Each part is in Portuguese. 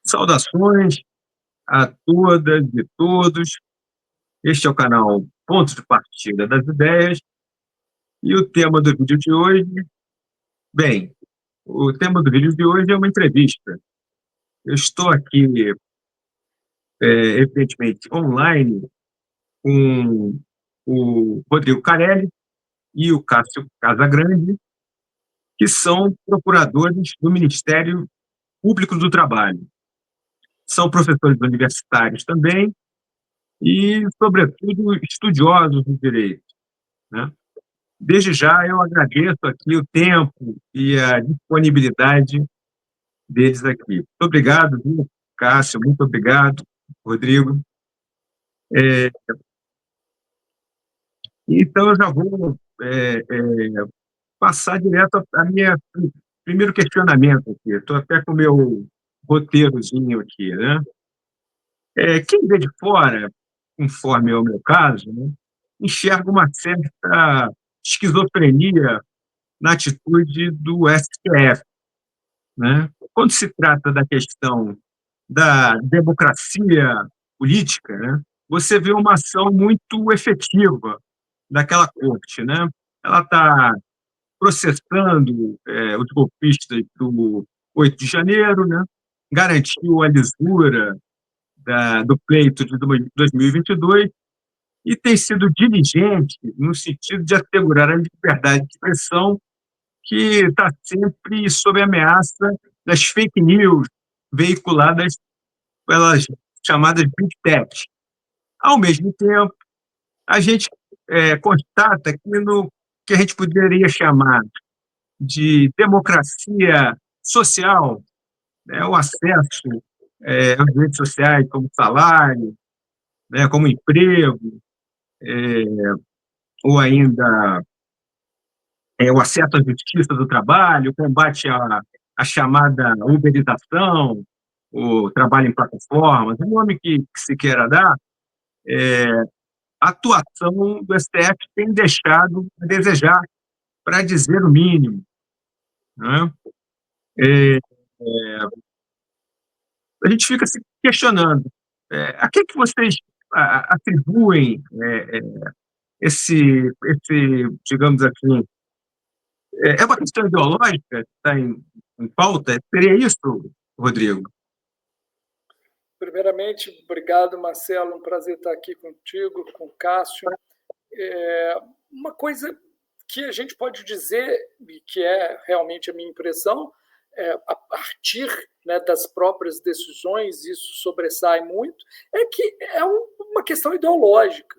Saudações a todas e todos. Este é o canal Ponto de Partida das Ideias e o tema do vídeo de hoje, bem, o tema do vídeo de hoje é uma entrevista. Eu estou aqui, evidentemente, online com o Rodrigo Carelli e o Cássio Casagrande, que são procuradores do Ministério Público do Trabalho. São professores universitários também e, sobretudo, estudiosos do direito, né? Desde já eu agradeço aqui o tempo e a disponibilidade deles aqui. Muito obrigado, viu, Cássio, muito obrigado, Rodrigo. É, então eu já vou passar direto a minha primeiro questionamento aqui. Estou até com o meu roteirozinho aqui, né? Quem vê de fora, conforme é o meu caso, né, enxerga uma certa esquizofrenia na atitude do STF, né? Quando se trata da questão da democracia política, né, você vê uma ação muito efetiva daquela corte, né? Ela está processando os golpistas do 8 de janeiro, né? Garantiu a lisura do pleito de 2022 e tem sido diligente no sentido de assegurar a liberdade de expressão, que está sempre sob ameaça das fake news veiculadas pelas chamadas Big Tech. Ao mesmo tempo, a gente constata que no que a gente poderia chamar de democracia social, né, o acesso às redes sociais como salário, né, como emprego, ou ainda o acesso à justiça do trabalho, o combate à chamada uberização, o trabalho em plataformas, o nome que se queira dar, a atuação do STF tem deixado a desejar, para dizer o mínimo, né? É, a gente fica se questionando, a que vocês atribuem digamos assim, é uma questão ideológica que está em pauta? Seria isso, Rodrigo? Primeiramente, obrigado, Marcelo. Um prazer estar aqui contigo, com o Cássio. Uma coisa que a gente pode dizer, e que é realmente a minha impressão, a partir, né, das próprias decisões, isso sobressai muito, é que é uma questão ideológica.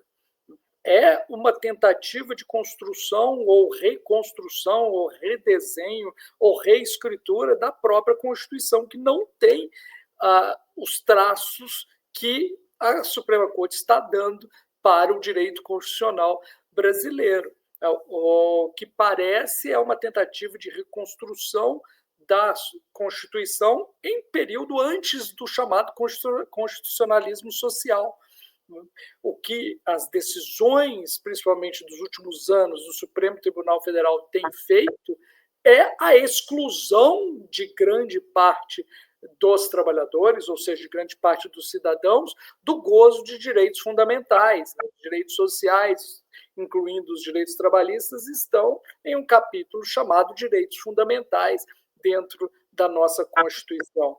É uma tentativa de construção ou reconstrução ou redesenho ou reescritura da própria Constituição, que não tem os traços que a Suprema Corte está dando para o direito constitucional brasileiro. O que parece é uma tentativa de reconstrução da Constituição em período antes do chamado constitucionalismo social. O que as decisões, principalmente dos últimos anos, do Supremo Tribunal Federal tem feito é a exclusão de grande parte dos trabalhadores, ou seja, de grande parte dos cidadãos, do gozo de direitos fundamentais, né? Direitos sociais, incluindo os direitos trabalhistas, estão em um capítulo chamado Direitos Fundamentais dentro da nossa Constituição.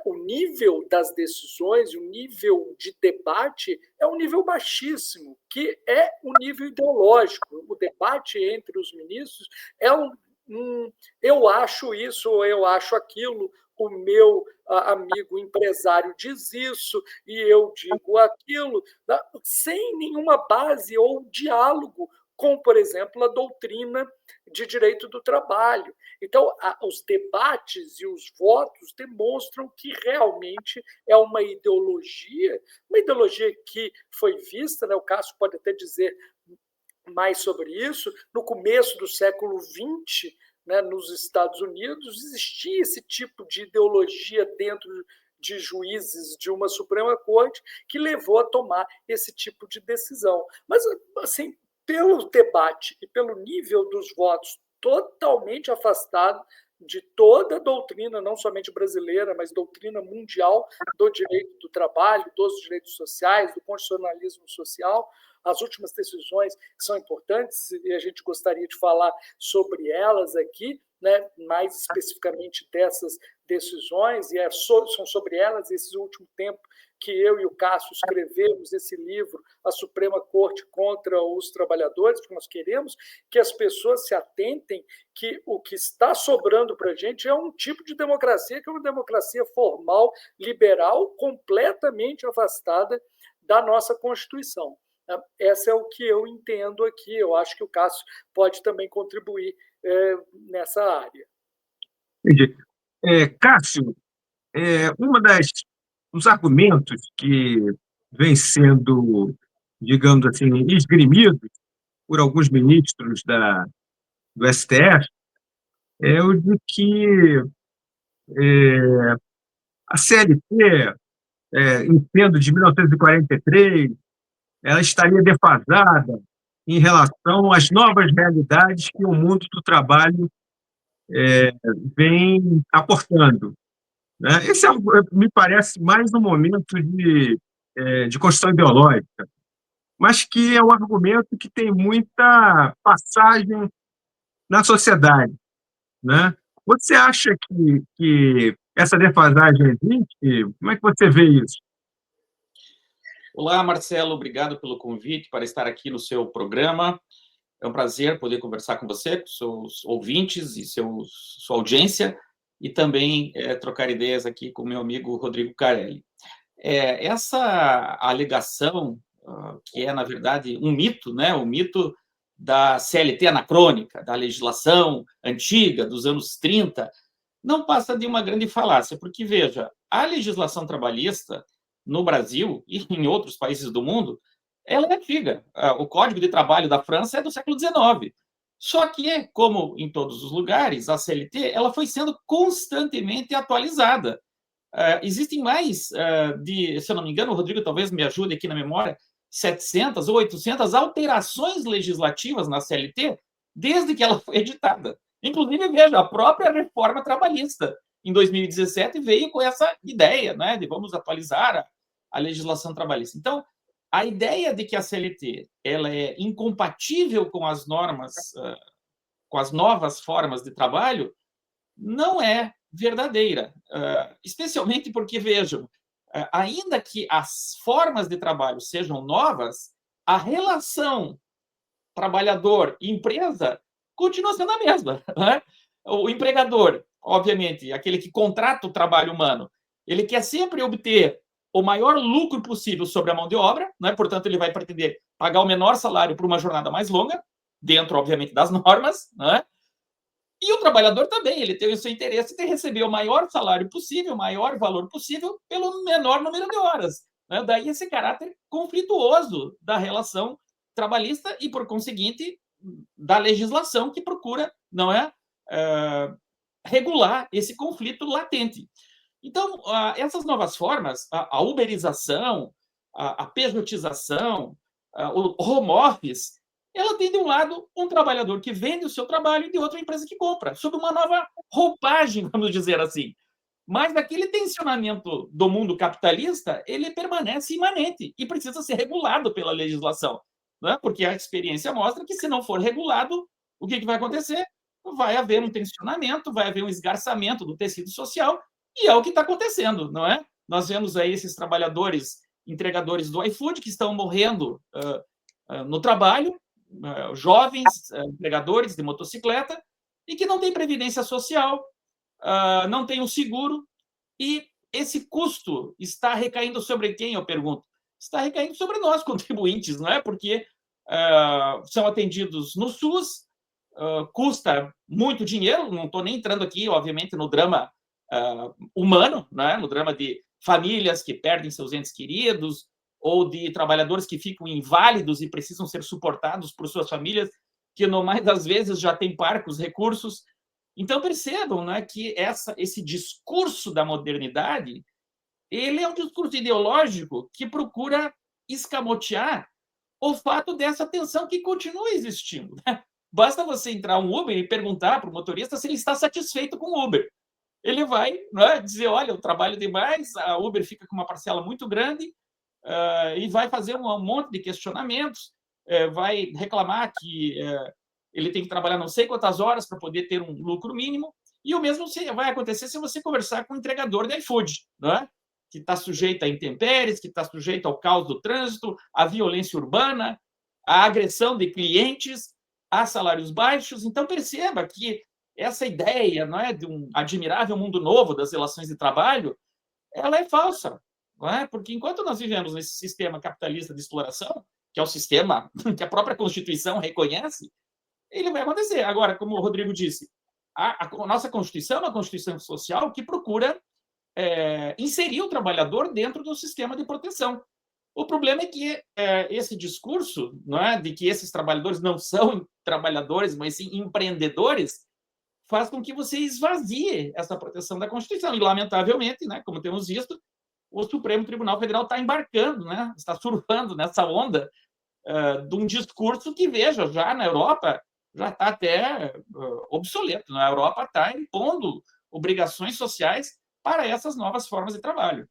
O nível das decisões, o nível de debate é um nível baixíssimo, que é um nível ideológico. O debate entre os ministros é eu acho isso ou eu acho aquilo, o meu amigo empresário diz isso e eu digo aquilo, sem nenhuma base ou diálogo com, por exemplo, a doutrina de direito do trabalho. Então, os debates e os votos demonstram que realmente é uma ideologia que foi vista, né, o Cássio pode até dizer mais sobre isso, no começo do século XX, né, nos Estados Unidos, existia esse tipo de ideologia dentro de juízes de uma Suprema Corte que levou a tomar esse tipo de decisão. Mas, assim, pelo debate e pelo nível dos votos totalmente afastado de toda a doutrina, não somente brasileira, mas doutrina mundial do direito do trabalho, dos direitos sociais, do constitucionalismo social. As últimas decisões são importantes e a gente gostaria de falar sobre elas aqui, né, mais especificamente dessas decisões, e são sobre elas, esse último tempo, que eu e o Cássio escrevemos esse livro, A Suprema Corte contra os Trabalhadores, porque nós queremos que as pessoas se atentem que o que está sobrando para a gente é um tipo de democracia que é uma democracia formal, liberal, completamente afastada da nossa Constituição. Essa é o que eu entendo aqui. Eu acho que o Cássio pode também contribuir nessa área. Entendi. Cássio, uma dos argumentos que vem sendo, digamos assim, esgrimidos por alguns ministros do STF é o de que a CLT, entendo, de 1943, ela estaria defasada em relação às novas realidades que o mundo do trabalho vem aportando, né? Esse me parece mais um momento de construção ideológica, mas que é um argumento que tem muita passagem na sociedade, né? Você acha que essa defasagem existe? Como é que você vê isso? Olá, Marcelo, obrigado pelo convite para estar aqui no seu programa. É um prazer poder conversar com você, com seus ouvintes e sua audiência, e também trocar ideias aqui com o meu amigo Rodrigo Carelli. Essa alegação, que é, na verdade, um mito, né? O mito da CLT anacrônica, da legislação antiga, dos anos 30, não passa de uma grande falácia, porque, veja, a legislação trabalhista no Brasil e em outros países do mundo, ela é antiga. O Código de Trabalho da França é do século XIX. Só que, como em todos os lugares, a CLT ela foi sendo constantemente atualizada. Existem mais se eu não me engano, o Rodrigo talvez me ajude aqui na memória, 700 ou 800 alterações legislativas na CLT desde que ela foi editada. Inclusive, veja, a própria reforma trabalhista, em 2017, veio com essa ideia, né, de vamos atualizar a legislação trabalhista. Então, a ideia de que a CLT ela é incompatível com as normas, com as novas formas de trabalho, não é verdadeira, especialmente porque, vejam, ainda que as formas de trabalho sejam novas, a relação trabalhador-empresa continua sendo a mesma, né? O empregador, obviamente, aquele que contrata o trabalho humano, ele quer sempre obter o maior lucro possível sobre a mão de obra, né? Portanto, ele vai pretender pagar o menor salário por uma jornada mais longa, dentro, obviamente, das normas, né? E o trabalhador também, ele tem o seu interesse de receber o maior salário possível, o maior valor possível, pelo menor número de horas, né? Daí esse caráter conflituoso da relação trabalhista e, por conseguinte, da legislação que procura, não é, regular esse conflito latente. Então, essas novas formas, a uberização, a pejotização, o home office, ela tem, de um lado, um trabalhador que vende o seu trabalho e, de outro, a empresa que compra, sob uma nova roupagem, vamos dizer assim. Mas aquele tensionamento do mundo capitalista, ele permanece imanente e precisa ser regulado pela legislação, né? Porque a experiência mostra que, se não for regulado, o que vai acontecer? Vai haver um tensionamento, vai haver um esgarçamento do tecido social, e é o que está acontecendo, não é? Nós vemos aí esses trabalhadores, entregadores do iFood, que estão morrendo no trabalho, jovens entregadores de motocicleta, e que não têm previdência social, não têm um seguro, e esse custo está recaindo sobre quem, eu pergunto? Está recaindo sobre nós, contribuintes, não é? Porque são atendidos no SUS, custa muito dinheiro, não estou nem entrando aqui, obviamente, no drama humano, né? No drama de famílias que perdem seus entes queridos, ou de trabalhadores que ficam inválidos e precisam ser suportados por suas famílias, que, no mais das vezes, já têm parcos recursos. Então, percebam, né, que esse discurso da modernidade, ele é um discurso ideológico que procura escamotear o fato dessa tensão que continua existindo, né? Basta você entrar um Uber e perguntar para o motorista se ele está satisfeito com o Uber. Ele vai, né, dizer, olha, eu trabalho demais, a Uber fica com uma parcela muito grande, e vai fazer um monte de questionamentos, vai reclamar que ele tem que trabalhar não sei quantas horas para poder ter um lucro mínimo, e o mesmo vai acontecer se você conversar com o entregador de iFood, né? Que está sujeito a intempéries, que está sujeito ao caos do trânsito, à violência urbana, à agressão de clientes, a salários baixos. Então, perceba que essa ideia, não é, de um admirável mundo novo das relações de trabalho, ela é falsa, não é? Porque enquanto nós vivemos nesse sistema capitalista de exploração, que é o sistema que a própria Constituição reconhece, ele vai acontecer. Agora, como o Rodrigo disse, a nossa Constituição é uma Constituição social que procura inserir o trabalhador dentro do sistema de proteção. O problema é que esse discurso, não é, de que esses trabalhadores não são trabalhadores, mas sim empreendedores, faz com que você esvazie essa proteção da Constituição. E, lamentavelmente, né, como temos visto, o Supremo Tribunal Federal está embarcando, né, está surfando nessa onda de um discurso que, veja, já na Europa já está até obsoleto. A Europa está impondo obrigações sociais para essas novas formas de trabalho.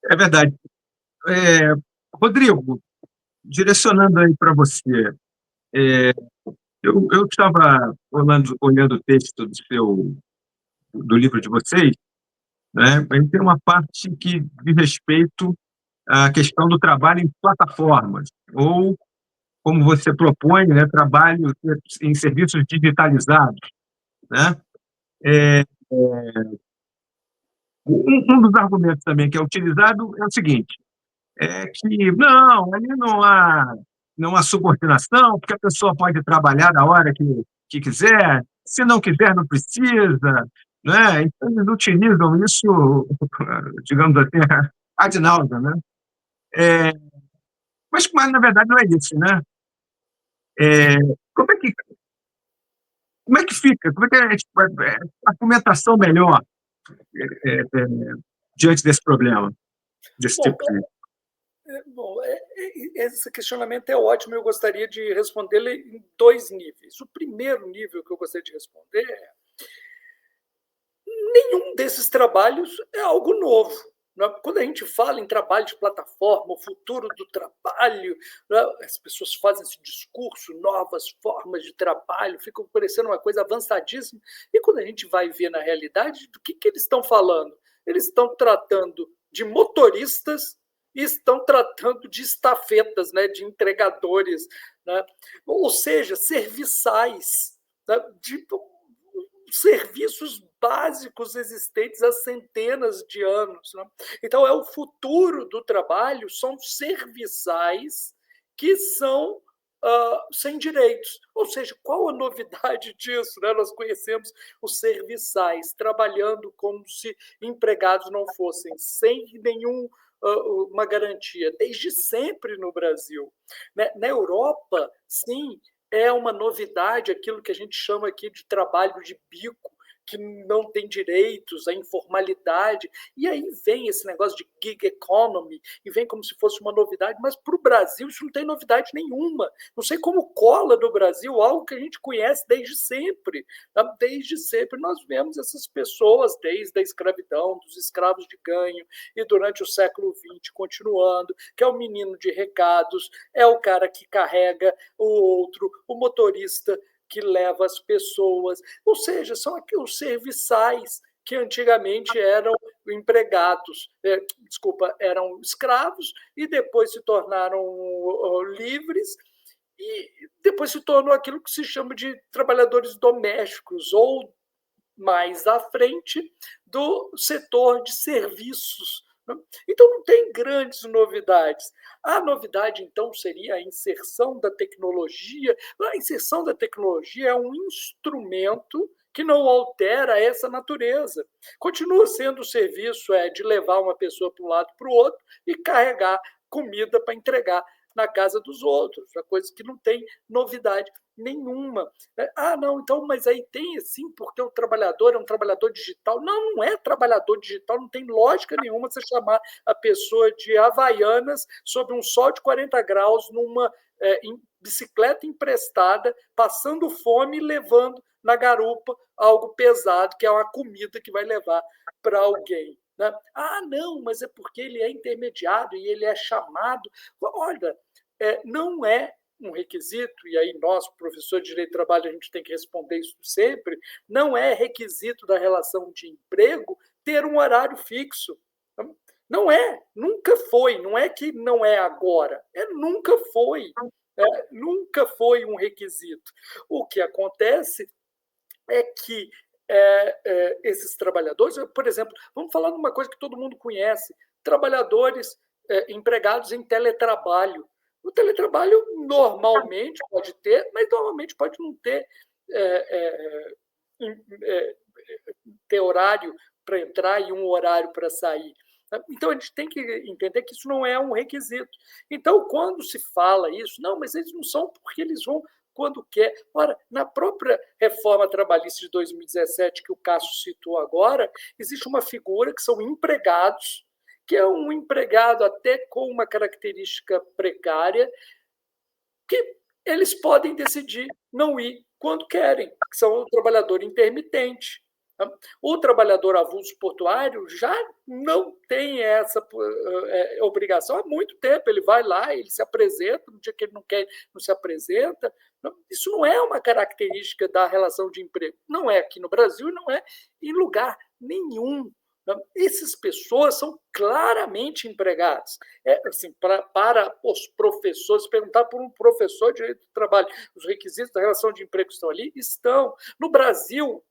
É verdade. Rodrigo, direcionando aí para você, eu estava olhando o texto do livro de vocês, né? Aí tem uma parte que diz respeito à questão do trabalho em plataformas, ou, como você propõe, né, trabalho em serviços digitalizados, né? Um dos argumentos também que é utilizado é o seguinte, que não, ali não há subordinação, porque a pessoa pode trabalhar na hora que quiser, se não quiser, não precisa, né? Então, eles utilizam isso, digamos assim, ad nauseam, né? Mas, na verdade, não é isso, né? É, como, é que, como é que fica? Como é que é a argumentação melhor diante desse problema, desse Bom, tipo de... Bom, esse questionamento é ótimo, eu gostaria de respondê-lo em dois níveis. O primeiro nível que eu gostaria de responder é: nenhum desses trabalhos é algo novo. Quando a gente fala em trabalho de plataforma, o futuro do trabalho, as pessoas fazem esse discurso, novas formas de trabalho, ficam parecendo uma coisa avançadíssima. E quando a gente vai ver na realidade, do que eles estão falando? Eles estão tratando de motoristas e estão tratando de estafetas, né, de entregadores, né? Ou seja, serviçais, né, de serviços básicos existentes há centenas de anos, né? Então, é o futuro do trabalho, são serviçais que são sem direitos. Ou seja, qual a novidade disso? Né? Nós conhecemos os serviçais trabalhando como se empregados não fossem, sem nenhum uma garantia, desde sempre no Brasil. Né? Na Europa, sim, é uma novidade aquilo que a gente chama aqui de trabalho de bico, que não tem direitos, a informalidade. E aí vem esse negócio de gig economy, e vem como se fosse uma novidade, mas para o Brasil isso não tem novidade nenhuma. Não sei como cola do Brasil algo que a gente conhece desde sempre. Desde sempre nós vemos essas pessoas, desde a escravidão, dos escravos de ganho, e durante o século XX continuando, que é o menino de recados, é o cara que carrega o outro, o motorista que leva as pessoas, ou seja, são aqui os serviçais que antigamente eram empregados, eram escravos e depois se tornaram livres e depois se tornou aquilo que se chama de trabalhadores domésticos ou mais à frente do setor de serviços. Então, não tem grandes novidades. A novidade, então, seria a inserção da tecnologia. A inserção da tecnologia é um instrumento que não altera essa natureza. Continua sendo o serviço de levar uma pessoa para um lado para o outro e carregar comida para entregar. na casa dos outros, uma coisa que não tem novidade nenhuma. Ah, não, então, mas aí tem assim, porque o trabalhador é um trabalhador digital. Não, não é trabalhador digital, não tem lógica nenhuma você chamar a pessoa de Havaianas sob um sol de 40 graus numa bicicleta emprestada, passando fome e levando na garupa algo pesado, que é uma comida que vai levar para alguém. Né? Ah, não, mas é porque ele é intermediário e ele é chamado. Olha, não é um requisito, e aí nós, professores de Direito do Trabalho, a gente tem que responder isso sempre, não é requisito da relação de emprego ter um horário fixo. Não é, nunca foi, não é que não é agora, nunca foi. Nunca foi um requisito. O que acontece é que esses trabalhadores, por exemplo, vamos falar de uma coisa que todo mundo conhece, trabalhadores empregados em teletrabalho. O teletrabalho normalmente pode ter, mas normalmente pode não ter, ter horário para entrar e um horário para sair. Então, a gente tem que entender que isso não é um requisito. Então, quando se fala isso, não, mas eles não são porque eles vão quando quer. Ora, na própria reforma trabalhista de 2017, que o Cássio citou agora, existe uma figura que são empregados, que é um empregado até com uma característica precária, que eles podem decidir não ir quando querem, que são o trabalhador intermitente. O trabalhador avulso portuário já não tem essa obrigação há muito tempo. Ele vai lá, ele se apresenta, no dia que ele não quer, não se apresenta. Isso não é uma característica da relação de emprego. Não é aqui no Brasil e não é em lugar nenhum. Essas pessoas são claramente empregadas. Assim, para os professores, perguntar por um professor de direito do trabalho, os requisitos da relação de emprego estão ali? Estão. No Brasil,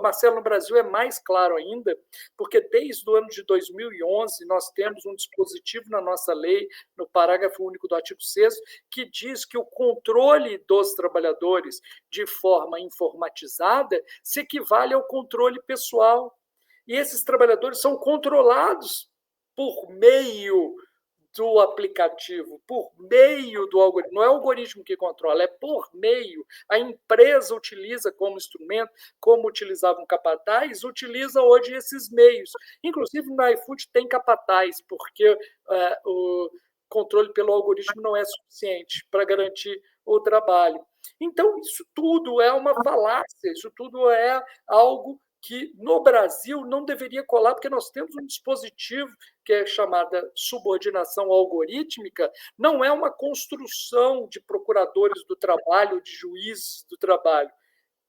Marcelo, no Brasil é mais claro ainda, porque desde o ano de 2011 nós temos um dispositivo na nossa lei, no parágrafo único do artigo 6º, que diz que o controle dos trabalhadores de forma informatizada se equivale ao controle pessoal. E esses trabalhadores são controlados por meio do aplicativo, por meio do algoritmo. Não é o algoritmo que controla, é por meio. A empresa utiliza como instrumento, como utilizava um capataz, utiliza hoje esses meios. Inclusive, no iFood tem capataz, porque o controle pelo algoritmo não é suficiente para garantir o trabalho. Então, isso tudo é uma falácia, isso tudo é algo que no Brasil não deveria colar, porque nós temos um dispositivo que é chamada subordinação algorítmica, não é uma construção de procuradores do trabalho, de juízes do trabalho,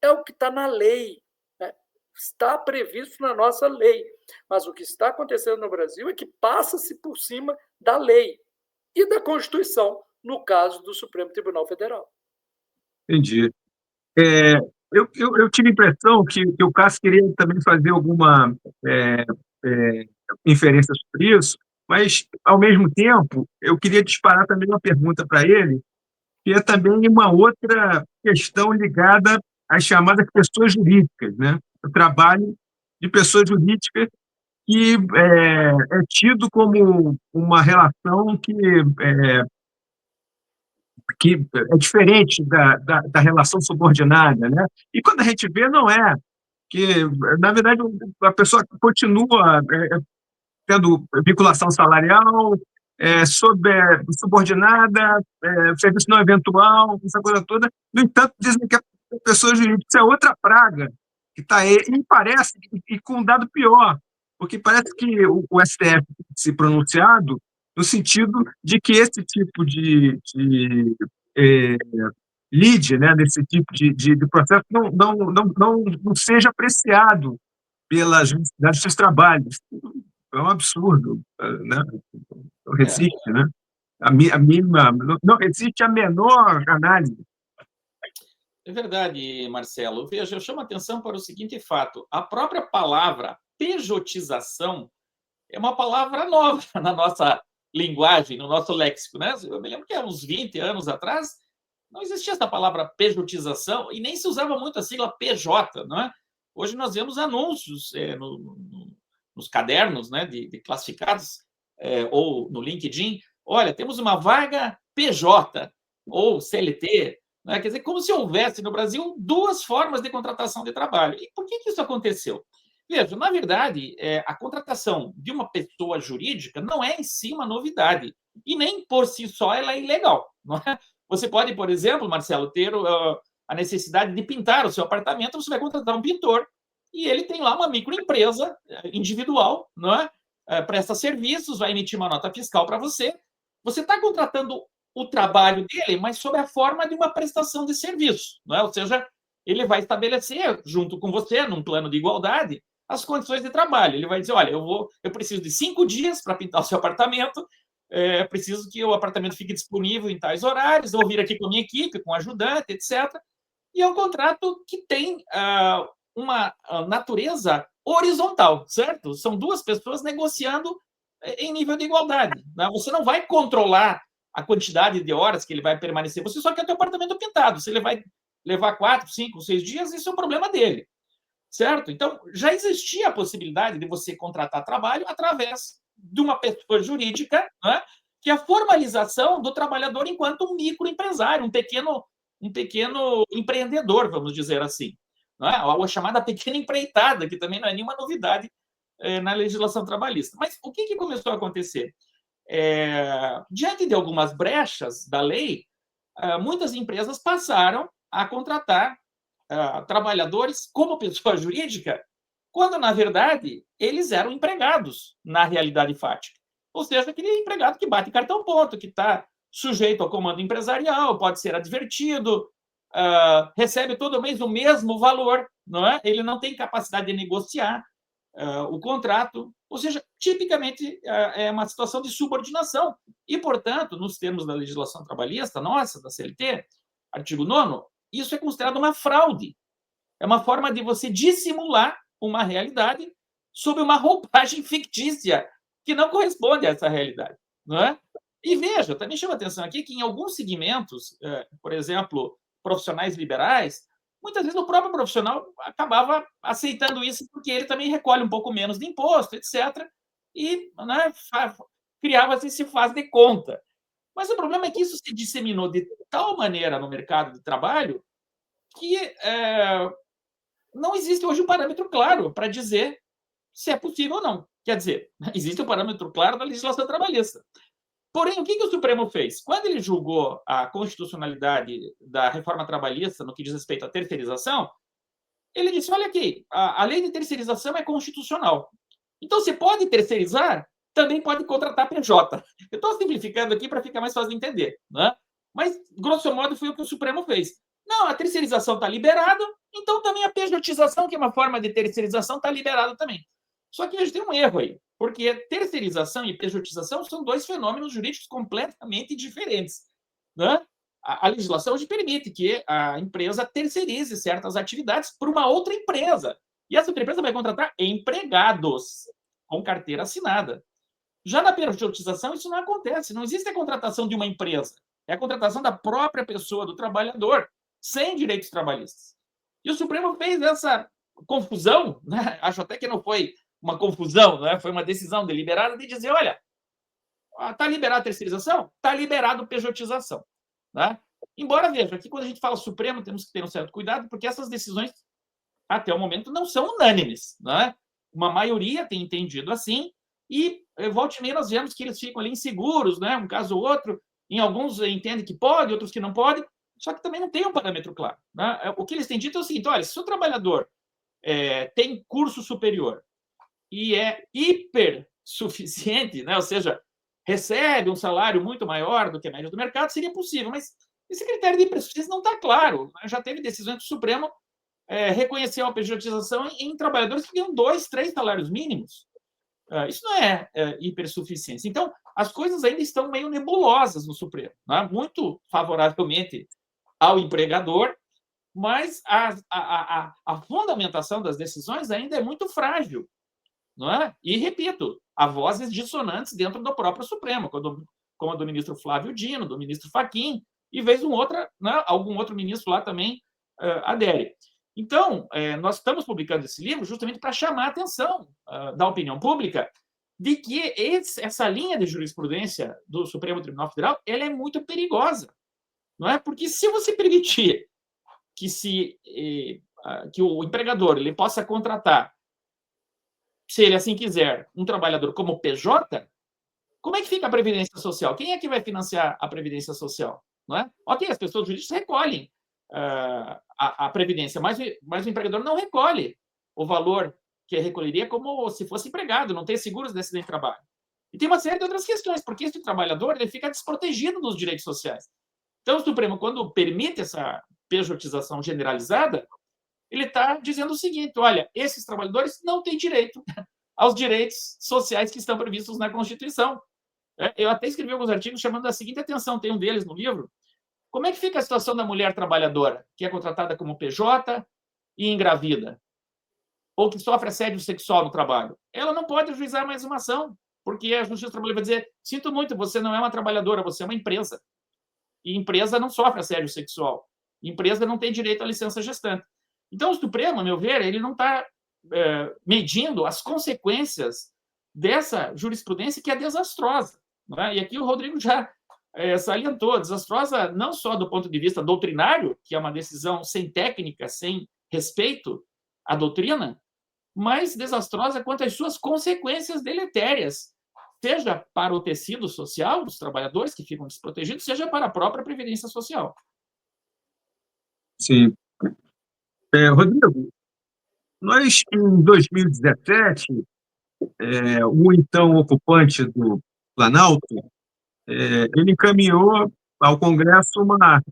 é o que está na lei, né? Está previsto na nossa lei, mas o que está acontecendo no Brasil é que passa-se por cima da lei e da Constituição, no caso do Supremo Tribunal Federal. Entendi. Eu tive a impressão que o Cássio queria também fazer alguma inferência sobre isso, mas, ao mesmo tempo, eu queria disparar também uma pergunta para ele, que é também uma outra questão ligada às chamadas pessoas jurídicas, né? O trabalho de pessoas jurídicas que é tido como uma relação que é diferente da relação subordinada, né? E quando a gente vê, não é. Que, na verdade, a pessoa continua tendo vinculação salarial, subordinada, serviço não eventual, essa coisa toda. No entanto, dizem que a pessoa jurídica é outra praga que está aí, e parece, e com um dado pior, porque parece que o STF se pronunciado no sentido de que esse tipo de lide, né, desse tipo de processo não seja apreciado pela justiça dos trabalhos. É um absurdo, né? Não resiste, né? A mínima, não resiste a menor análise. É verdade, Marcelo. Veja, eu chamo a atenção para o seguinte fato: a própria palavra pejotização é uma palavra nova na nossa linguagem, no nosso léxico, né? Eu me lembro que há uns 20 anos atrás não existia essa palavra pejotização e nem se usava muito a sigla PJ, não é? Hoje nós vemos anúncios nos cadernos, né, de classificados ou no LinkedIn. Olha, temos uma vaga PJ ou CLT, né? Quer dizer, como se houvesse no Brasil duas formas de contratação de trabalho. E por que isso aconteceu? Veja, na verdade, a contratação de uma pessoa jurídica não é em si uma novidade, e nem por si só ela é ilegal. Não é? Você pode, por exemplo, Marcelo, ter a necessidade de pintar o seu apartamento, você vai contratar um pintor, e ele tem lá uma microempresa individual, não é? Presta serviços, vai emitir uma nota fiscal para você. Você está contratando o trabalho dele, mas sob a forma de uma prestação de serviço, não é? Ou seja, ele vai estabelecer, junto com você, num plano de igualdade, as condições de trabalho. Ele vai dizer, olha, eu preciso de 5 dias para pintar o seu apartamento, preciso que o apartamento fique disponível em tais horários, eu vou vir aqui com a minha equipe, com ajudante, etc. E é um contrato que tem uma natureza horizontal, certo? São duas pessoas negociando em nível de igualdade. Né? Você não vai controlar a quantidade de horas que ele vai permanecer, você só quer ter o apartamento pintado. Se ele vai levar 4, 5, 6 dias, isso é um problema dele, certo? Então, já existia a possibilidade de você contratar trabalho através de uma pessoa jurídica, né? Que é a formalização do trabalhador enquanto um microempresário, um pequeno empreendedor, vamos dizer assim. Não é? A chamada pequena empreitada, que também não é nenhuma novidade na legislação trabalhista. Mas o que começou a acontecer? Diante de algumas brechas da lei, muitas empresas passaram a contratar trabalhadores como pessoa jurídica, quando, na verdade, eles eram empregados na realidade fática. Ou seja, aquele empregado que bate cartão-ponto, que está sujeito ao comando empresarial, pode ser advertido, recebe todo mês o mesmo valor, não é? Ele não tem capacidade de negociar o contrato, ou seja, tipicamente é uma situação de subordinação. E, portanto, nos termos da legislação trabalhista nossa, da CLT, artigo 9º, isso é considerado uma fraude. É uma forma de você dissimular uma realidade sob uma roupagem fictícia que não corresponde a essa realidade. Não é? E veja, também chama a atenção aqui que em alguns segmentos, por exemplo, profissionais liberais, muitas vezes o próprio profissional acabava aceitando isso porque ele também recolhe um pouco menos de imposto, etc. E, né, criava-se esse faz de conta. Mas o problema é que isso se disseminou de tal maneira no mercado de trabalho que não existe hoje um parâmetro claro para dizer se é possível ou não. Quer dizer, existe um parâmetro claro da legislação trabalhista. Porém, o que o Supremo fez? Quando ele julgou a constitucionalidade da reforma trabalhista no que diz respeito à terceirização, ele disse, olha aqui, a lei de terceirização é constitucional. Então, você pode terceirizar, também pode contratar PJ. Eu estou simplificando aqui para ficar mais fácil de entender. Né? Mas, grosso modo, foi o que o Supremo fez. Não, a terceirização está liberada, então também a pejotização, que é uma forma de terceirização, está liberada também. Só que a gente tem um erro aí, porque terceirização e pejotização são dois fenômenos jurídicos completamente diferentes. Né? A legislação hoje permite que a empresa terceirize certas atividades para uma outra empresa. E essa outra empresa vai contratar empregados com carteira assinada. Já na pejotização, isso não acontece. Não existe a contratação de uma empresa. É a contratação da própria pessoa, do trabalhador, sem direitos trabalhistas. E o Supremo fez essa confusão, né? Acho até que não foi uma confusão, né? Foi uma decisão deliberada de dizer, olha, está liberada a terceirização? Está liberado a pejotização. Né? Embora, veja, aqui quando a gente fala Supremo, temos que ter um certo cuidado, porque essas decisões, até o momento, não são unânimes. Né? Uma maioria tem entendido assim, e volta e meia nós vemos que eles ficam ali inseguros, né? Um caso ou outro, em alguns entendem que pode, outros que não pode, só que também não tem um parâmetro claro. Né? O que eles têm dito é o seguinte, olha, se o trabalhador tem curso superior e é hipersuficiente, né? Ou seja, recebe um salário muito maior do que a média do mercado, seria possível, mas esse critério de hipersuficiência não está claro. Né? Já teve decisões que o Supremo reconheceu a pejotização em trabalhadores que ganham 2, 3 salários mínimos. Isso não é hipersuficiência. Então, as coisas ainda estão meio nebulosas no Supremo, né? Muito favoravelmente ao empregador, mas a fundamentação das decisões ainda é muito frágil. Não é? E, repito, há vozes dissonantes dentro do próprio Supremo, como a do ministro Flávio Dino, do ministro Fachin, e vez né, algum outro ministro lá também adere. Então, nós estamos publicando esse livro justamente para chamar a atenção da opinião pública de que essa linha de jurisprudência do Supremo Tribunal Federal ela é muito perigosa, não é? Porque se você permitir que o empregador ele possa contratar, se ele assim quiser, um trabalhador como PJ, como é que fica a Previdência Social? Quem é que vai financiar a Previdência Social? Não é? Ok, as pessoas jurídicas recolhem a Previdência, mas o empregador não recolhe o valor que recolheria como se fosse empregado, não tem seguros de acidente de trabalho. E tem uma série de outras questões, porque esse trabalhador ele fica desprotegido dos direitos sociais. Então, o Supremo, quando permite essa pejotização generalizada, ele está dizendo o seguinte: olha, esses trabalhadores não têm direito aos direitos sociais que estão previstos na Constituição. Eu até escrevi alguns artigos chamando a seguinte atenção, tem um deles no livro. Como é que fica a situação da mulher trabalhadora, que é contratada como PJ e engravida, ou que sofre assédio sexual no trabalho? Ela não pode ajuizar mais uma ação, porque a Justiça do Trabalho vai dizer: sinto muito, você não é uma trabalhadora, você é uma empresa. E empresa não sofre assédio sexual. Empresa não tem direito à licença gestante. Então, o Supremo, a meu ver, ele não está medindo as consequências dessa jurisprudência que é desastrosa. Não é? E aqui o Rodrigo já salientou, desastrosa não só do ponto de vista doutrinário, que é uma decisão sem técnica, sem respeito à doutrina, mas desastrosa quanto às suas consequências deletérias, seja para o tecido social dos trabalhadores que ficam desprotegidos, seja para a própria Previdência Social. Sim. Rodrigo, nós, em 2017, o então ocupante do Planalto, ele encaminhou ao Congresso uma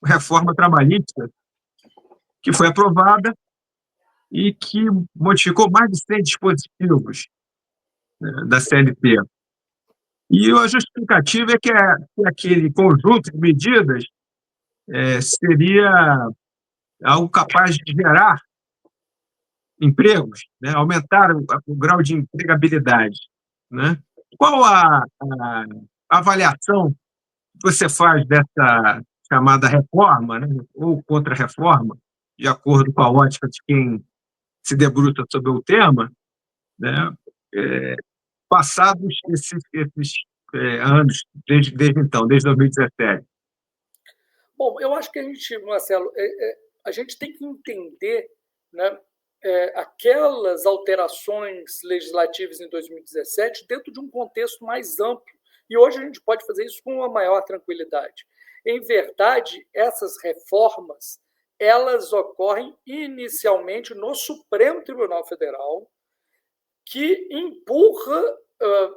reforma trabalhista que foi aprovada e que modificou mais de 100 dispositivos, né, da CLT. E a justificativa é que aquele conjunto de medidas seria algo capaz de gerar empregos, né, aumentar o grau de empregabilidade, né? Qual a avaliação que você faz dessa chamada reforma, né, ou contra-reforma, de acordo com a ótica de quem se debruça sobre o tema, né, passados esses anos, desde então, desde 2017? Bom, eu acho que a gente, Marcelo, a gente tem que entender, né, aquelas alterações legislativas em 2017 dentro de um contexto mais amplo. E hoje a gente pode fazer isso com uma maior tranquilidade. Em verdade, essas reformas elas ocorrem inicialmente no Supremo Tribunal Federal, que empurra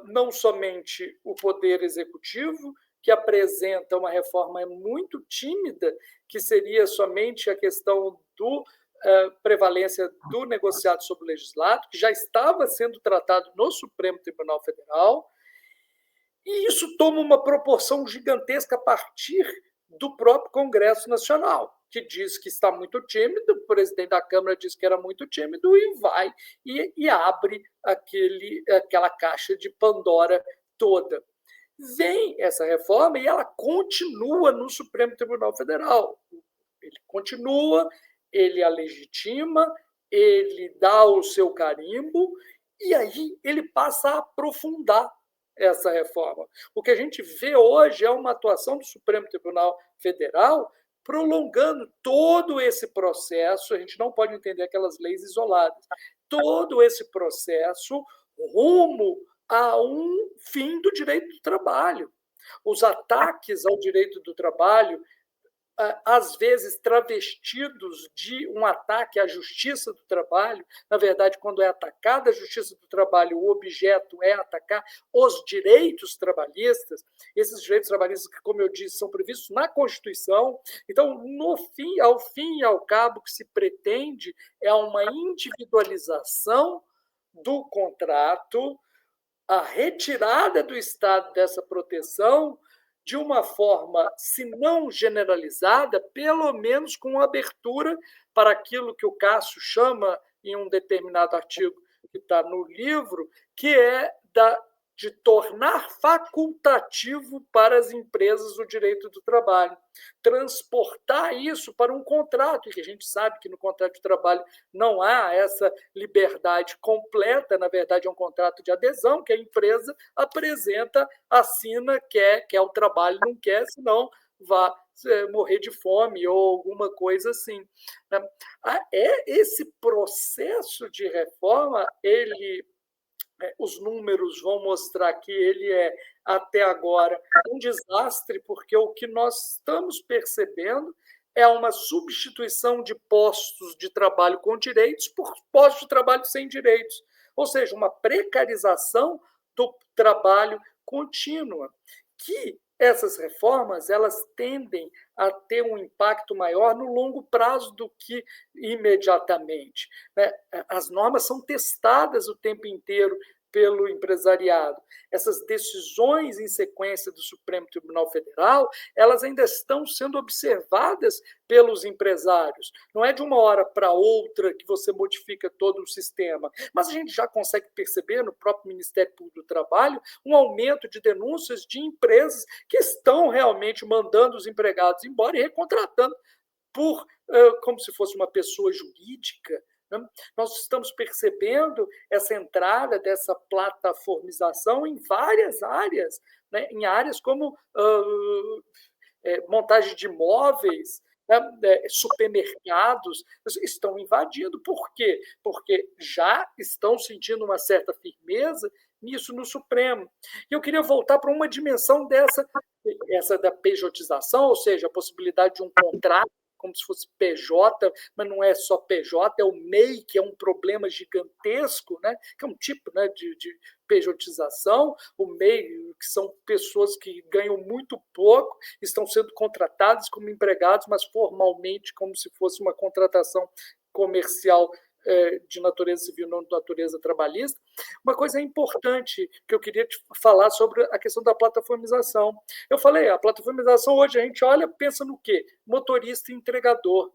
não somente o Poder Executivo, que apresenta uma reforma muito tímida, que seria somente a questão do prevalência do negociado sobre o legislado, que já estava sendo tratado no Supremo Tribunal Federal, e isso toma uma proporção gigantesca a partir do próprio Congresso Nacional, que diz que está muito tímido, o presidente da Câmara diz que era muito tímido e vai e abre aquela caixa de Pandora toda. Vem essa reforma e ela continua no Supremo Tribunal Federal. Ele continua, ele a legitima, ele dá o seu carimbo e aí ele passa a aprofundar essa reforma. O que a gente vê hoje é uma atuação do Supremo Tribunal Federal prolongando todo esse processo. A gente não pode entender aquelas leis isoladas. Todo esse processo rumo a um fim do direito do trabalho. Os ataques ao direito do trabalho, às vezes travestidos de um ataque à justiça do trabalho. Na verdade, quando é atacada a justiça do trabalho, o objeto é atacar os direitos trabalhistas, esses direitos trabalhistas que, como eu disse, são previstos na Constituição. Então, ao fim e ao cabo, o que se pretende é uma individualização do contrato, a retirada do Estado dessa proteção de uma forma, se não generalizada, pelo menos com abertura para aquilo que o Cássio chama, em um determinado artigo que está no livro, que é da de tornar facultativo para as empresas o direito do trabalho, transportar isso para um contrato, que a gente sabe que no contrato de trabalho não há essa liberdade completa, na verdade é um contrato de adesão que a empresa apresenta, assina, quer o trabalho, não quer, senão vá morrer de fome ou alguma coisa assim. Esse processo de reforma, os números vão mostrar que ele é, até agora, um desastre, porque o que nós estamos percebendo é uma substituição de postos de trabalho com direitos por postos de trabalho sem direitos, ou seja, uma precarização do trabalho contínua, que essas reformas elas tendem a ter um impacto maior no longo prazo do que imediatamente. As normas são testadas o tempo inteiro pelo empresariado. Essas decisões em sequência do Supremo Tribunal Federal, elas ainda estão sendo observadas pelos empresários. Não é de uma hora para outra que você modifica todo o sistema, mas a gente já consegue perceber no próprio Ministério Público do Trabalho um aumento de denúncias de empresas que estão realmente mandando os empregados embora e recontratando como se fosse uma pessoa jurídica. Nós estamos percebendo essa entrada dessa plataformização em várias áreas, né? Em áreas como montagem de imóveis, supermercados estão invadindo. Por quê? Porque já estão sentindo uma certa firmeza nisso no Supremo. E eu queria voltar para uma dimensão essa da pejotização, ou seja, a possibilidade de um contrato como se fosse PJ, mas não é só PJ, é o MEI, que é um problema gigantesco, né? Que é um tipo, né, de pejotização. O MEI, que são pessoas que ganham muito pouco, estão sendo contratadas como empregados, mas formalmente como se fosse uma contratação comercial de natureza civil, não de natureza trabalhista. Uma coisa importante que eu queria te falar sobre a questão da plataformização. Eu falei, a plataformização hoje a gente olha, pensa no quê? Motorista e entregador.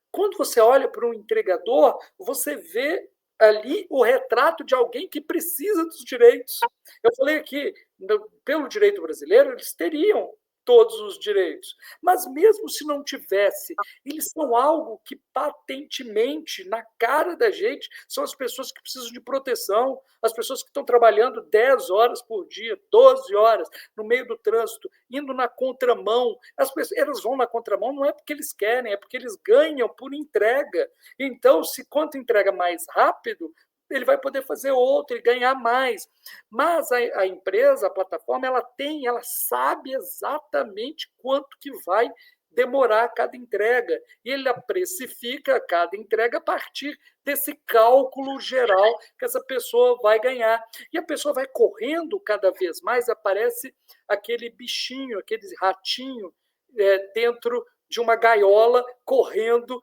Quando você olha para um entregador, você vê ali o retrato de alguém que precisa dos direitos. Eu falei aqui, pelo direito brasileiro, eles teriam todos os direitos. Mas mesmo se não tivesse, eles são algo que patentemente, na cara da gente, são as pessoas que precisam de proteção, as pessoas que estão trabalhando 10 horas por dia, 12 horas, no meio do trânsito, indo na contramão. Elas vão na contramão não é porque eles querem, é porque eles ganham por entrega. Então, se quanto entrega mais rápido, ele vai poder fazer outro e ganhar mais. Mas a empresa, a plataforma, ela sabe exatamente quanto que vai demorar cada entrega. E ele precifica cada entrega a partir desse cálculo geral que essa pessoa vai ganhar. E a pessoa vai correndo cada vez mais, aparece aquele bichinho, aquele ratinho dentro de uma gaiola, correndo,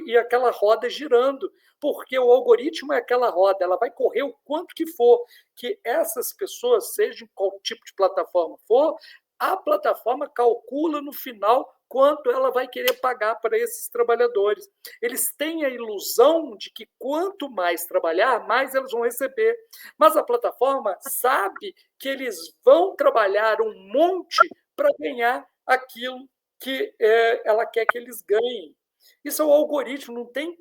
e aquela roda girando, porque o algoritmo é aquela roda, ela vai correr o quanto que for, que essas pessoas, seja em qual tipo de plataforma for, a plataforma calcula no final quanto ela vai querer pagar para esses trabalhadores. Eles têm a ilusão de que quanto mais trabalhar, mais eles vão receber. Mas a plataforma sabe que eles vão trabalhar um monte para ganhar aquilo que ela quer que eles ganhem. Isso é o algoritmo, não tem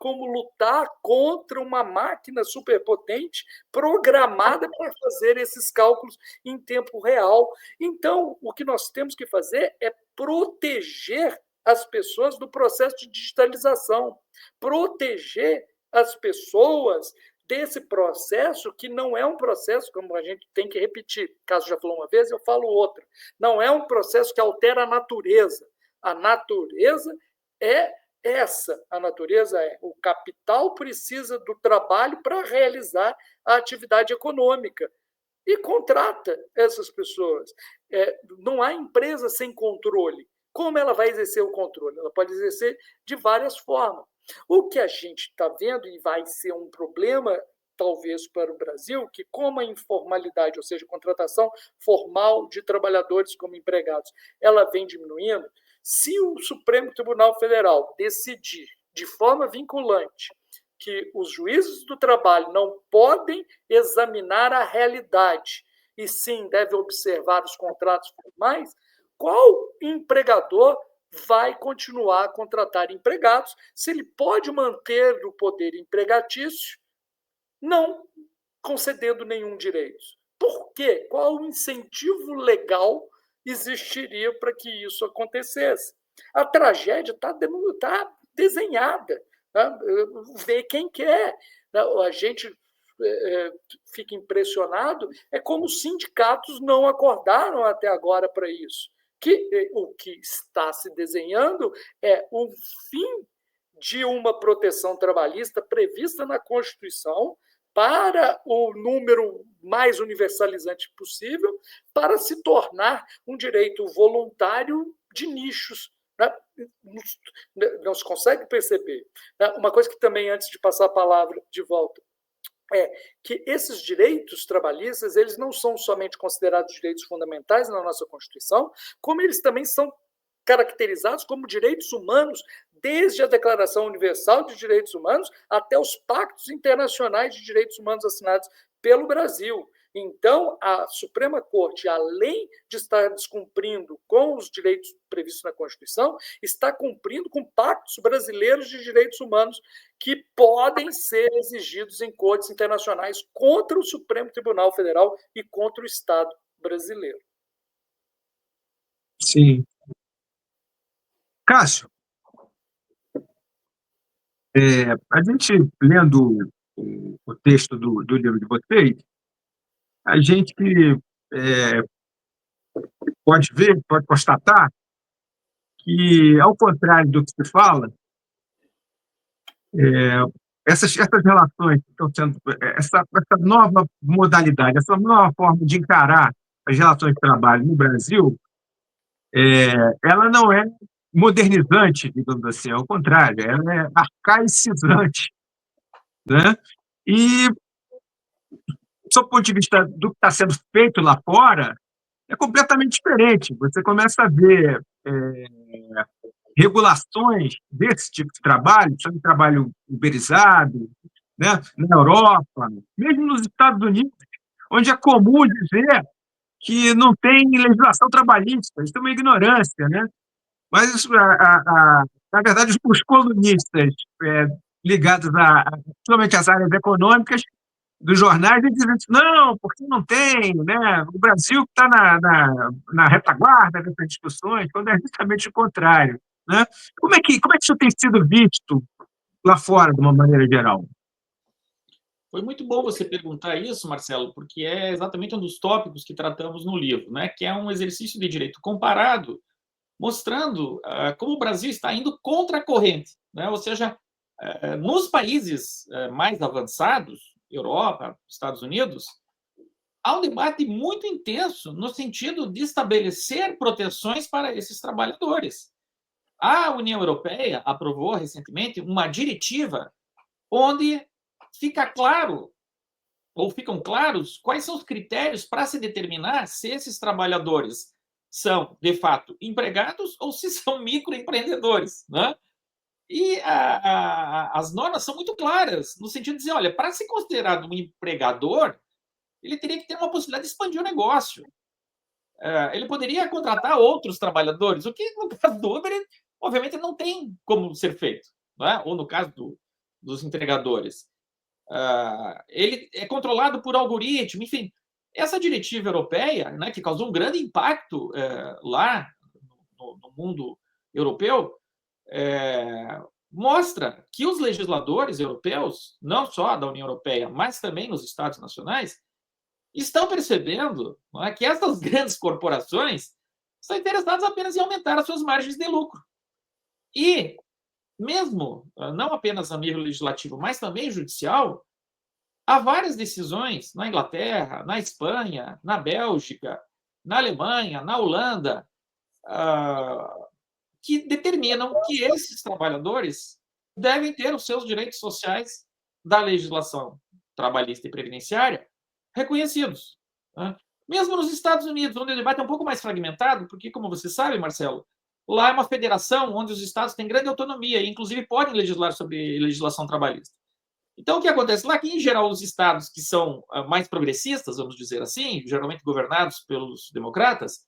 como lutar contra uma máquina superpotente programada para fazer esses cálculos em tempo real. Então, o que nós temos que fazer é proteger as pessoas do processo de digitalização, proteger as pessoas desse processo que não é um processo, como a gente tem que repetir, caso já falou uma vez, eu falo outra, não é um processo que altera a natureza. A natureza é essa. A natureza é o capital precisa do trabalho para realizar a atividade econômica e contrata essas pessoas. Não há empresa sem controle. Como ela vai exercer o controle? Ela pode exercer de várias formas. O que a gente está vendo, e vai ser um problema, talvez, para o Brasil, que como a informalidade, ou seja, a contratação formal de trabalhadores como empregados, ela vem diminuindo, se o Supremo Tribunal Federal decidir, de forma vinculante, que os juízes do trabalho não podem examinar a realidade, e sim devem observar os contratos formais, qual empregador vai continuar a contratar empregados se ele pode manter o poder empregatício não concedendo nenhum direito? Por quê? Qual o incentivo legal existiria para que isso acontecesse? A tragédia está desenhada. Né? Vê quem quer. A gente fica impressionado, é como os sindicatos não acordaram até agora para isso. O que está se desenhando é o fim de uma proteção trabalhista prevista na Constituição para o número mais universalizante possível, para se tornar um direito voluntário de nichos. Né? Não se consegue perceber. Uma coisa que também, antes de passar a palavra de volta, é que esses direitos trabalhistas, eles não são somente considerados direitos fundamentais na nossa Constituição, como eles também são caracterizados como direitos humanos, desde a Declaração Universal de Direitos Humanos até os pactos internacionais de direitos humanos assinados pelo Brasil. Então, a Suprema Corte, além de estar descumprindo com os direitos previstos na Constituição, está cumprindo com pactos brasileiros de direitos humanos que podem ser exigidos em cortes internacionais contra o Supremo Tribunal Federal e contra o Estado brasileiro. Sim. Cássio, a gente, lendo o texto do livro de vocês, a gente pode ver, pode constatar que, ao contrário do que se fala, essas relações que estão sendo, essa nova modalidade, essa nova forma de encarar as relações de trabalho no Brasil, ela não é modernizante, digamos assim, ao contrário, ela é arcaicizante, né? E, do ponto de vista do que está sendo feito lá fora, é completamente diferente. Você começa a ver regulações desse tipo de trabalho uberizado, né? Na Europa, mesmo nos Estados Unidos, onde é comum dizer que não tem legislação trabalhista. Isso é uma ignorância, né? Mas, isso, na verdade, os colunistas ligados principalmente às áreas econômicas dos jornais, eles dizem assim, não, porque não tem, né? O Brasil está na retaguarda dessas discussões, quando é justamente o contrário, né? Como é que isso tem sido visto lá fora, de uma maneira geral? Foi muito bom você perguntar isso, Marcelo, porque é exatamente um dos tópicos que tratamos no livro, né? Que é um exercício de direito comparado, mostrando como o Brasil está indo contra a corrente, né? Ou seja, nos países mais avançados, Europa, Estados Unidos, há um debate muito intenso no sentido de estabelecer proteções para esses trabalhadores. A União Europeia aprovou recentemente uma diretiva onde fica claro, ou ficam claros, quais são os critérios para se determinar se esses trabalhadores são, de fato, empregados ou se são microempreendedores, né? E as normas são muito claras, no sentido de dizer, olha, para ser considerado um empregador, ele teria que ter uma possibilidade de expandir o negócio. Ele poderia contratar outros trabalhadores, o que, no caso do Uber, obviamente não tem como ser feito, né? Ou no caso dos entregadores. Ele é controlado por algoritmo, enfim. Essa diretiva europeia, né, que causou um grande impacto lá no mundo europeu, mostra que os legisladores europeus, não só da União Europeia, mas também nos Estados nacionais, estão percebendo, não é, que essas grandes corporações estão interessadas apenas em aumentar as suas margens de lucro. E, mesmo, não apenas a nível legislativo, mas também judicial, há várias decisões na Inglaterra, na Espanha, na Bélgica, na Alemanha, na Holanda, que determinam que esses trabalhadores devem ter os seus direitos sociais da legislação trabalhista e previdenciária reconhecidos. Né? Mesmo nos Estados Unidos, onde o debate é um pouco mais fragmentado, porque, como você sabe, Marcelo, lá é uma federação onde os estados têm grande autonomia e, inclusive, podem legislar sobre legislação trabalhista. Então, o que acontece lá é que, em geral, os estados que são mais progressistas, vamos dizer assim, geralmente governados pelos democratas,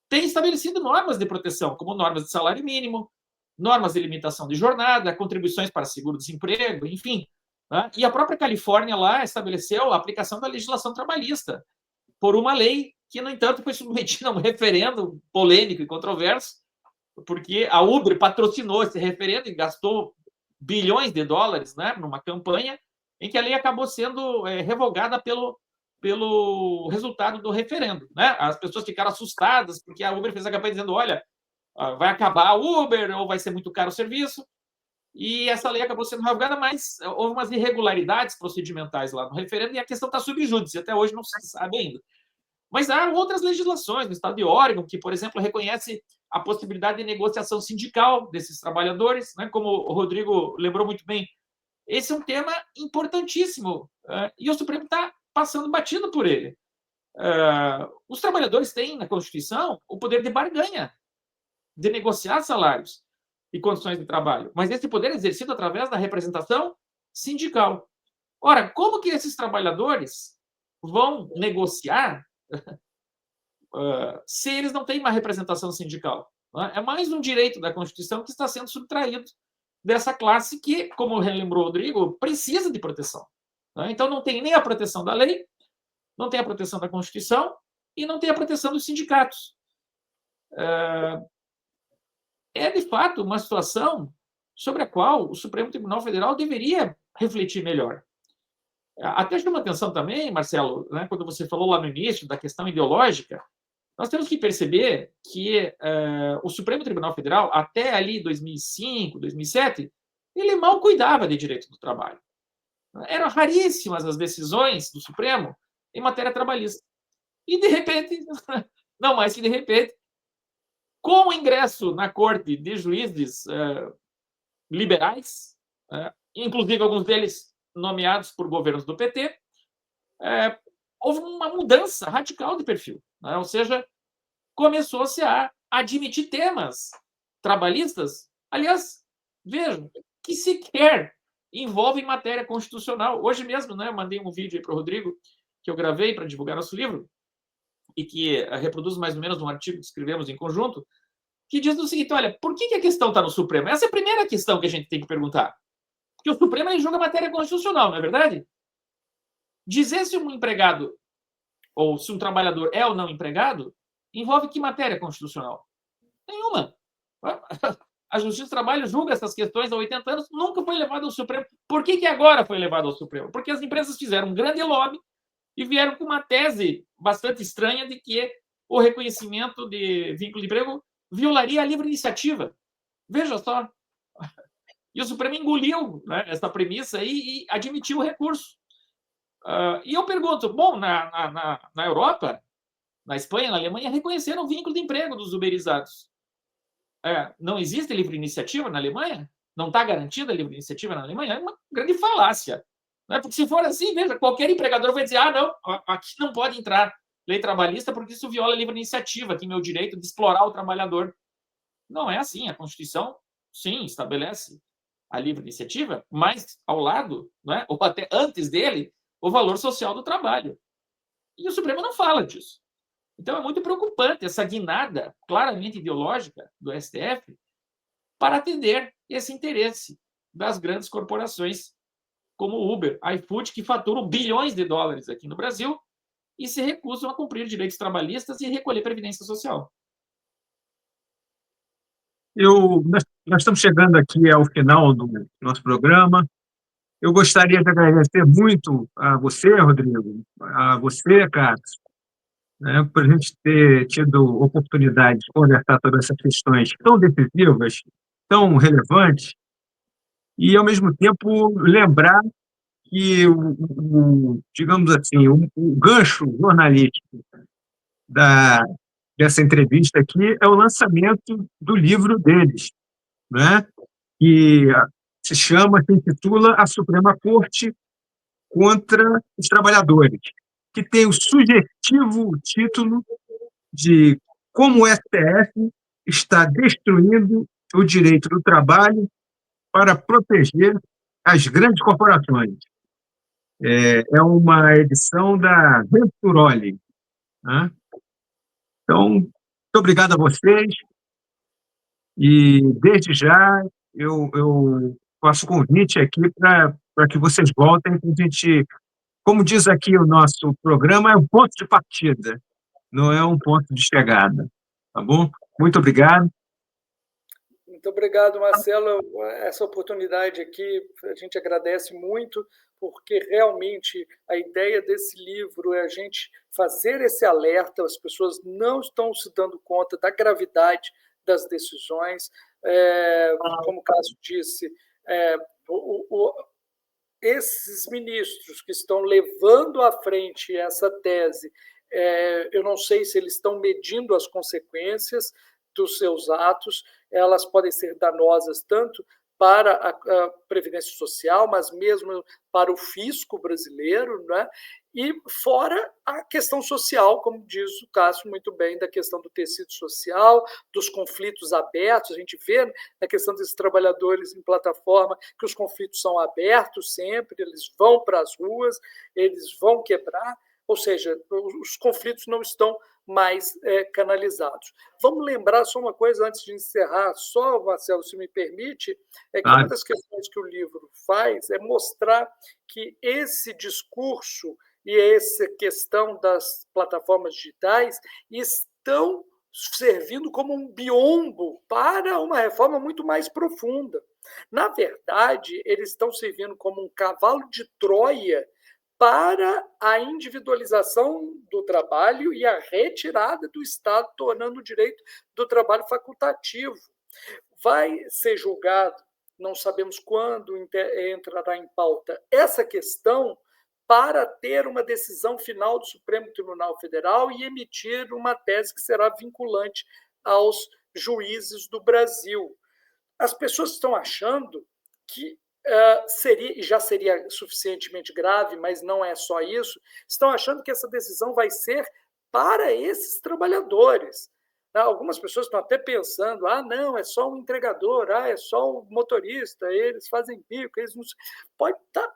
têm estabelecido normas de proteção, como normas de salário mínimo, normas de limitação de jornada, contribuições para seguro-desemprego, enfim. Né? E a própria Califórnia lá estabeleceu a aplicação da legislação trabalhista por uma lei que, no entanto, foi submetida a um referendo polêmico e controverso, porque a Uber patrocinou esse referendo e gastou bilhões de dólares, né, numa campanha em que a lei acabou sendo revogada pelo resultado do referendo. Né? As pessoas ficaram assustadas porque a Uber fez a campanha dizendo, olha, vai acabar a Uber ou vai ser muito caro o serviço. E essa lei acabou sendo revogada, mas houve umas irregularidades procedimentais lá no referendo e a questão está sob júdice, até hoje não se sabe ainda. Mas há outras legislações, no estado de Oregon, que, por exemplo, reconhece a possibilidade de negociação sindical desses trabalhadores, né? Como o Rodrigo lembrou muito bem. Esse é um tema importantíssimo e o Supremo está passando batido por ele. Os trabalhadores têm, na Constituição, o poder de barganha, de negociar salários e condições de trabalho, mas esse poder é exercido através da representação sindical. Ora, como que esses trabalhadores vão negociar se eles não têm uma representação sindical? É mais um direito da Constituição que está sendo subtraído dessa classe que, como lembrou o Rodrigo, precisa de proteção. Então, não tem nem a proteção da lei, não tem a proteção da Constituição e não tem a proteção dos sindicatos. É, de fato, uma situação sobre a qual o Supremo Tribunal Federal deveria refletir melhor. Até chama atenção também, Marcelo, né, quando você falou lá no início da questão ideológica, nós temos que perceber que o Supremo Tribunal Federal, até ali 2005, 2007, ele mal cuidava de direito do trabalho. Eram raríssimas as decisões do Supremo em matéria trabalhista. E, de repente, não mais que de repente, com o ingresso na corte de juízes liberais, inclusive alguns deles nomeados por governos do PT, houve uma mudança radical de perfil. Né? Ou seja, começou-se a admitir temas trabalhistas, aliás, vejam, que sequer envolvem matéria constitucional. Hoje mesmo, né, eu mandei um vídeo para o Rodrigo, que eu gravei para divulgar nosso livro, e que reproduz mais ou menos um artigo que escrevemos em conjunto, que diz o seguinte, olha, por que a questão está no Supremo? Essa é a primeira questão que a gente tem que perguntar. Porque o Supremo ele julga matéria constitucional, não é verdade? Dizer se um empregado ou se um trabalhador é ou não empregado envolve que matéria constitucional? Nenhuma. A Justiça do Trabalho julga essas questões há 80 anos, nunca foi levado ao Supremo. Por que agora foi levado ao Supremo? Porque as empresas fizeram um grande lobby e vieram com uma tese bastante estranha de que o reconhecimento de vínculo de emprego violaria a livre iniciativa. Veja só. E o Supremo engoliu, né, essa premissa e admitiu o recurso. E eu pergunto, bom, na Europa, na Espanha, na Alemanha, reconheceram o vínculo de emprego dos uberizados. Não existe livre iniciativa na Alemanha? Não está garantida a livre iniciativa na Alemanha? É uma grande falácia. Né? Porque se for assim, veja, qualquer empregador vai dizer, não, aqui não pode entrar lei trabalhista porque isso viola a livre iniciativa, tem meu direito de explorar o trabalhador. Não é assim. A Constituição, sim, estabelece a livre iniciativa, mas ao lado, né, ou até antes dele, o valor social do trabalho. E o Supremo não fala disso. Então é muito preocupante essa guinada claramente ideológica do STF para atender esse interesse das grandes corporações como o Uber, iFood, que faturam bilhões de dólares aqui no Brasil e se recusam a cumprir direitos trabalhistas e recolher previdência social. Nós estamos chegando aqui ao final do nosso programa. Eu gostaria de agradecer muito a você, Rodrigo, a você, Carlos, né, por a gente ter tido oportunidade de conversar sobre essas questões tão decisivas, tão relevantes, e, ao mesmo tempo, lembrar que, digamos assim, o gancho jornalístico dessa entrevista aqui é o lançamento do livro deles, né, que se intitula A Suprema Corte contra os Trabalhadores, que tem o sugestivo título de Como o STF está destruindo o direito do trabalho para proteger As Grandes Corporações. É uma edição da Venturoli, né? Então, muito obrigado a vocês e, desde já, eu faço convite aqui para que vocês voltem, que a gente, como diz aqui o nosso programa, é um ponto de partida, não é um ponto de chegada, tá bom? Muito obrigado. Muito obrigado, Marcelo. Essa oportunidade aqui a gente agradece muito, porque realmente a ideia desse livro é a gente fazer esse alerta. As pessoas não estão se dando conta da gravidade das decisões. Como o Cássio disse, esses ministros que estão levando à frente essa tese, eu não sei se eles estão medindo as consequências dos seus atos, elas podem ser danosas tanto para a Previdência Social, mas mesmo para o fisco brasileiro, né? E fora a questão social, como diz o Cássio muito bem, da questão do tecido social, dos conflitos abertos. A gente vê na questão desses trabalhadores em plataforma que os conflitos são abertos sempre, eles vão para as ruas, eles vão quebrar, ou seja, os conflitos não estão mais canalizados. Vamos lembrar só uma coisa antes de encerrar, só, Marcelo, se me permite, que uma das questões que o livro faz é mostrar que esse discurso e essa questão das plataformas digitais estão servindo como um biombo para uma reforma muito mais profunda. Na verdade, eles estão servindo como um cavalo de Troia para a individualização do trabalho e a retirada do Estado, tornando o direito do trabalho facultativo. Vai ser julgado, não sabemos quando entrará em pauta essa questão, para ter uma decisão final do Supremo Tribunal Federal e emitir uma tese que será vinculante aos juízes do Brasil. As pessoas estão achando que já seria suficientemente grave, mas não é só isso, estão achando que essa decisão vai ser para esses trabalhadores. Algumas pessoas estão até pensando, não, é só um entregador, é só o motorista, eles fazem bico, eles não... Pode estar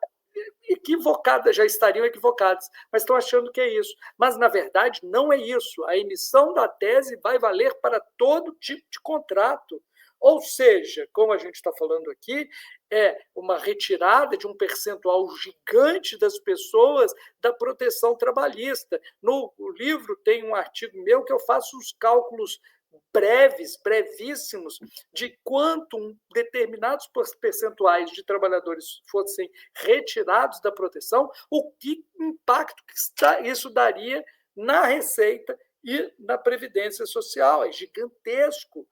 equivocadas, já estariam equivocadas, mas estão achando que é isso. Mas, na verdade, não é isso. A emissão da tese vai valer para todo tipo de contrato. Ou seja, como a gente está falando aqui, é uma retirada de um percentual gigante das pessoas da proteção trabalhista. No livro tem um artigo meu que eu faço os cálculos brevíssimos, de quanto determinados percentuais de trabalhadores fossem retirados da proteção, o que impacto que isso daria na receita e na Previdência Social. É gigantesco.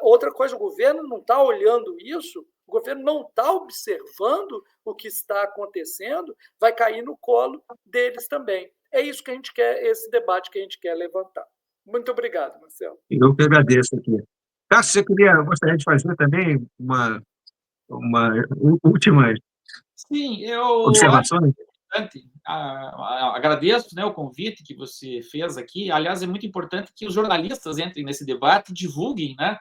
Outra coisa, o governo não está olhando isso, o governo não está observando o que está acontecendo, vai cair no colo deles também. É isso que a gente quer, esse debate que a gente quer levantar. Muito obrigado, Marcelo. Eu que agradeço aqui. Cássio, gostaria de fazer também uma última observação? Agradeço, né, o convite que você fez aqui. Aliás, é muito importante que os jornalistas entrem nesse debate e divulguem, né,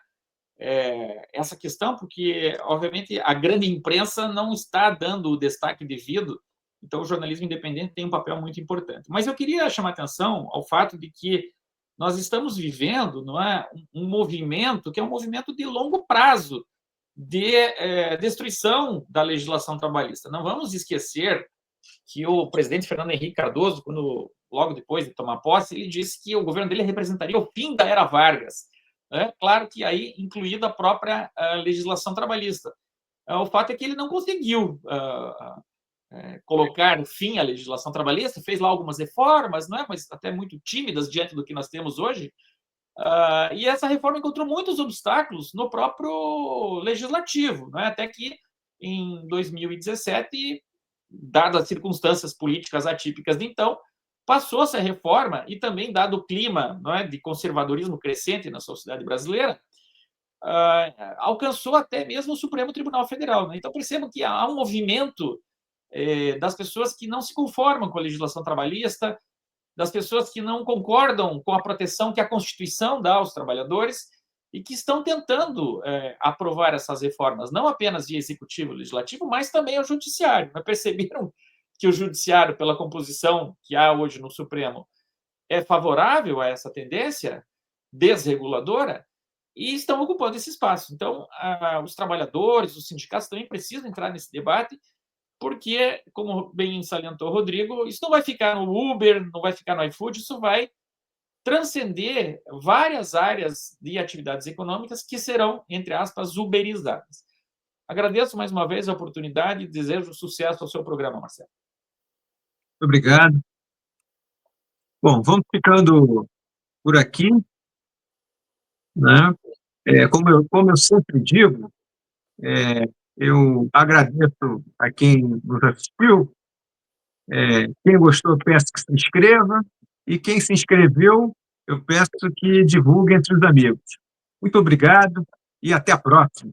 essa questão, porque, obviamente, a grande imprensa não está dando o destaque devido, então o jornalismo independente tem um papel muito importante. Mas eu queria chamar a atenção ao fato de que nós estamos vivendo, não é, um movimento que é um movimento de longo prazo de destruição da legislação trabalhista. Não vamos esquecer que o presidente Fernando Henrique Cardoso, logo depois de tomar posse, ele disse que o governo dele representaria o fim da era Vargas. Claro que aí incluída a própria legislação trabalhista. O fato é que ele não conseguiu colocar fim à legislação trabalhista, fez lá algumas reformas, não é? Mas até muito tímidas diante do que nós temos hoje, e essa reforma encontrou muitos obstáculos no próprio legislativo, não é? Até que, em 2017, dadas as circunstâncias políticas atípicas de então, passou-se a reforma e também, dado o clima, não é, de conservadorismo crescente na sociedade brasileira, alcançou até mesmo o Supremo Tribunal Federal. Né? Então, percebam que há um movimento das pessoas que não se conformam com a legislação trabalhista, das pessoas que não concordam com a proteção que a Constituição dá aos trabalhadores e que estão tentando aprovar essas reformas, não apenas via executivo e legislativo, mas também ao judiciário. Mas perceberam que o judiciário, pela composição que há hoje no Supremo, é favorável a essa tendência desreguladora e estão ocupando esse espaço. Então, os trabalhadores, os sindicatos também precisam entrar nesse debate, porque, como bem salientou o Rodrigo, isso não vai ficar no Uber, não vai ficar no iFood, isso vai transcender várias áreas de atividades econômicas que serão, entre aspas, uberizadas. Agradeço mais uma vez a oportunidade e desejo sucesso ao seu programa, Marcelo. Obrigado. Bom, vamos ficando por aqui, né? Como eu sempre digo, eu agradeço a quem nos assistiu. Quem gostou, peço que se inscreva, e quem se inscreveu, eu peço que divulgue entre os amigos. Muito obrigado e até a próxima.